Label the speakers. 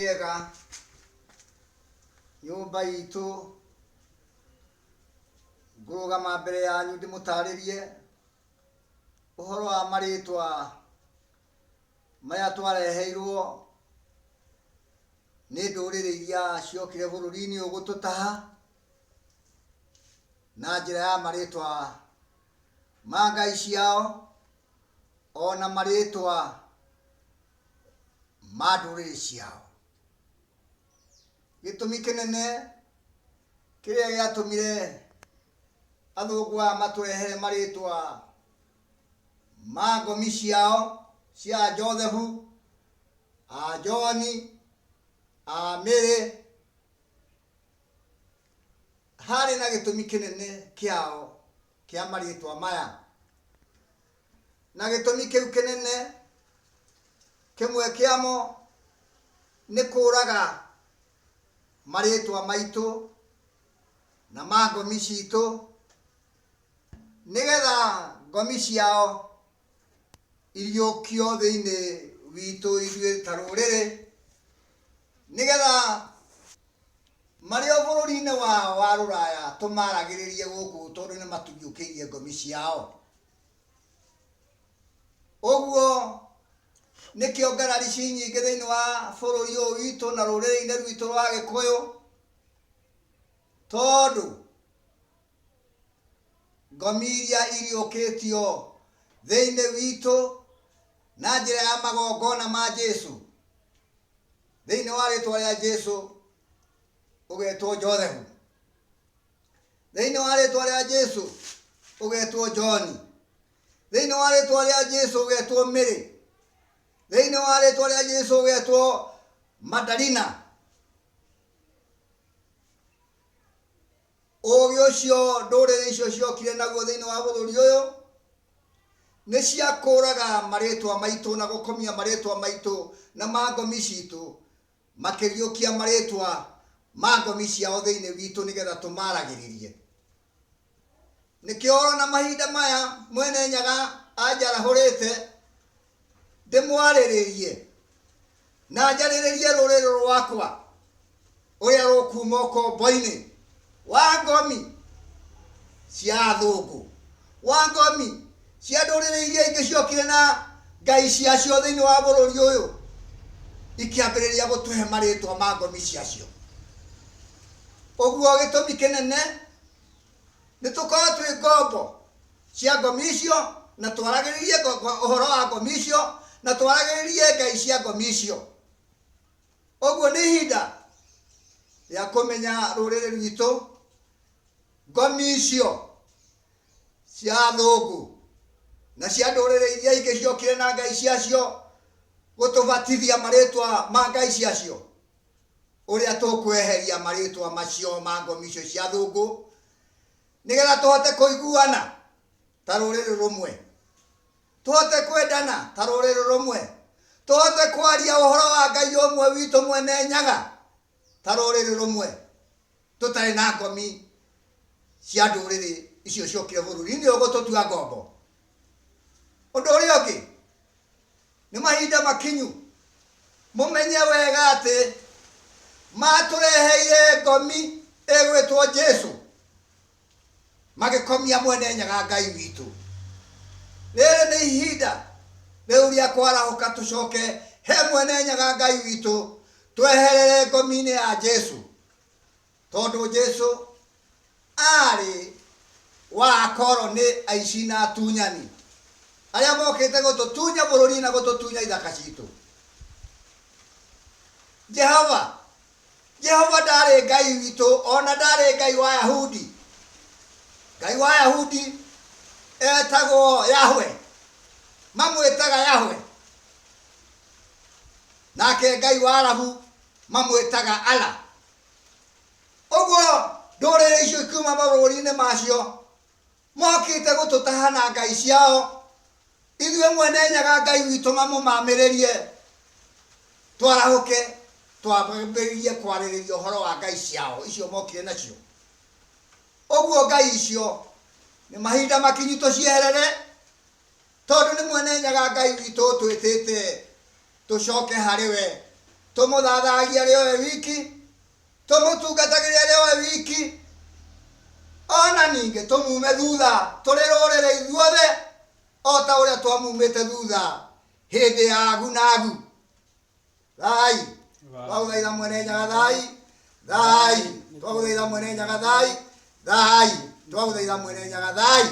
Speaker 1: Ega nyumba itu ngurugama mbere yanyu ndimutaririe uhoro wa maritwa maya twareheirwo ni ndurire iria ciokire bururi-ini ugututaha na njira ya maritwa ma ngai ciao ona maritwa ma ndurire ciao. Gitumi kinene kiria giatumire athungwa maturehere maritwa ma ngomi ciao cia Josefu, a Joni, a Mary, hari na gitumi kinene kiao kia maritwa maya, na gitumi kiu kinene kimwe kiamo ni kuraga maritwa maitu na ma ngomi citu nigetha ngomi ciao iriukio thiini witu ithuĩ ta rũrĩrĩ nigetha mario bũrũri-inĩ wa rũraya tũmaragĩrĩrie gũkũ tondũ nĩ matũhiũkĩirie ngomi ciao. Ũguo nikĩo ngarari ci nyingĩ thĩinĩ wa bũrũri ũyũ witũ na rũrĩrĩ-inĩ rwitũ rwa Gĩkũyũ, tondũ ngomi iria iriũkĩtio thĩinĩ witũ na njĩra ya magongona ma Jesu, thĩinĩ wa rĩtwa rĩa Jesu ũgetwo Josefu, thĩinĩ wa rĩtwa rĩa Jesu ũgetwo Joni, thĩinĩ wa rĩtwa rĩa Jesu ũgetwo Mary, thĩinĩ wa rĩtwa rĩa Jesu ũgetwo Madalina. Ũgĩ ũcio ndũrĩrĩ icio ciokire naguo thĩinĩ wa bũrũri ũyũ nĩ ciakũraga maritwa maitũ na gũkomia maritwa maitũ na ma ngomi citũ, makĩriũkia maritwa ma ngomi ciao thĩinĩ witũ nigetha tũmaragĩrĩrie. Nĩkĩo ũrona mahinda maya Mwene Nyaga anjarahũrĩte ndĩmwarĩrĩrie na njarĩrĩrie rũrĩrĩ rwakwa ũrĩa rũkuma ũkombo-inĩ wa ngomi cia athũngũ, wa ngomi cia ndũrĩrĩ iria ingĩ ciokire na ngai ciacio thĩinĩ wa bũrũri ũyũ ikĩambĩrĩria gũtũhe maritwa ma ngomi ciacio. Ũguo gĩtũmi kĩnene nĩ tũkorwo twĩ ngombo cia ngomi icio na twaragĩrĩrie ũhoro wa ngomi icio na twaragĩrĩrie ngai cia ngomi icio. Ũguo nĩ ihinda rĩa kũmenya rũrĩrĩ rwitũ ngomi icio cia athũngũ na cia ndũrĩrĩ iria ingĩ ciokire na ngai ciacio gũtũbatithia maritwa ma ngai ciacio, ũrĩa tũkweheria maritwa macio ma ngomi icio cia athũngũ nigetha tũhote kũiguana ta rũrĩrĩ rũmwe, tũhote kwendana ta rũrĩrĩ rũmwe, tũhote kwaria ũhoro wa ngai ũmwe witũ Mwene Nyaga ta rũrĩrĩ rũmwe, tũtarĩ na ngomi cia ndũrĩrĩ icio ciokire bũrũri-inĩ ũyũ gũtũtua ngombo. Ũndũ ũrĩa ũngĩ nĩ mahinda makinyu mũmenye wega atĩ matũreheire ngomi ĩgwĩtwo Jesu magĩkomia Mwene Nyaga Ngai witũ. Rĩrĩ nĩ ihinda rĩu rĩa kwarahũka tũcoke he Mwene Nyaga Ngai witũ tweherere ngomi-inĩ ya Jesu, tondũ Jesu arĩ wa koro nĩ aici na atunyani arĩa mokĩte gũtũtunya bũrũri na gũtũtunya ithaka citũ. Jehova ndarĩ Ngai witũ, ona ndarĩ Ngai wa Ayahudi. Ngai wa Ayahudi etagwo Yahwe, mamwĩtaga Yahwe, nake Ngai wa Arabu mamwĩtaga Allah. Ũguo ndũrĩrĩ icio ikiuma mabũrũri-inĩ macio mokĩte gũtũtaha na ngai ciao, ithuĩ Mwene Nyaga Ngai witũ mamũmamĩrĩrie twarahũke twambĩrĩrie kwarĩrĩria ũhoro wa ngai ciao icio mokire nacio. Ũguo ngai icio nĩ mahinda makinyu tũcieherere, tondũ nĩ Mwene Nyaga Ngai witũ twĩtĩte tucoke harĩ we tumuthathagia rio we wiki, tumutungatagire rio we wiki, ona ningi tumume thutha turi rurire ithuothe ota uria twamumite thutha hindi ya agunagu. Thai twaguthaitha mwene nyaga thai, thai twaguthaitha mwene nyaga thai, thai twaguthaitha mwene nyaga thai.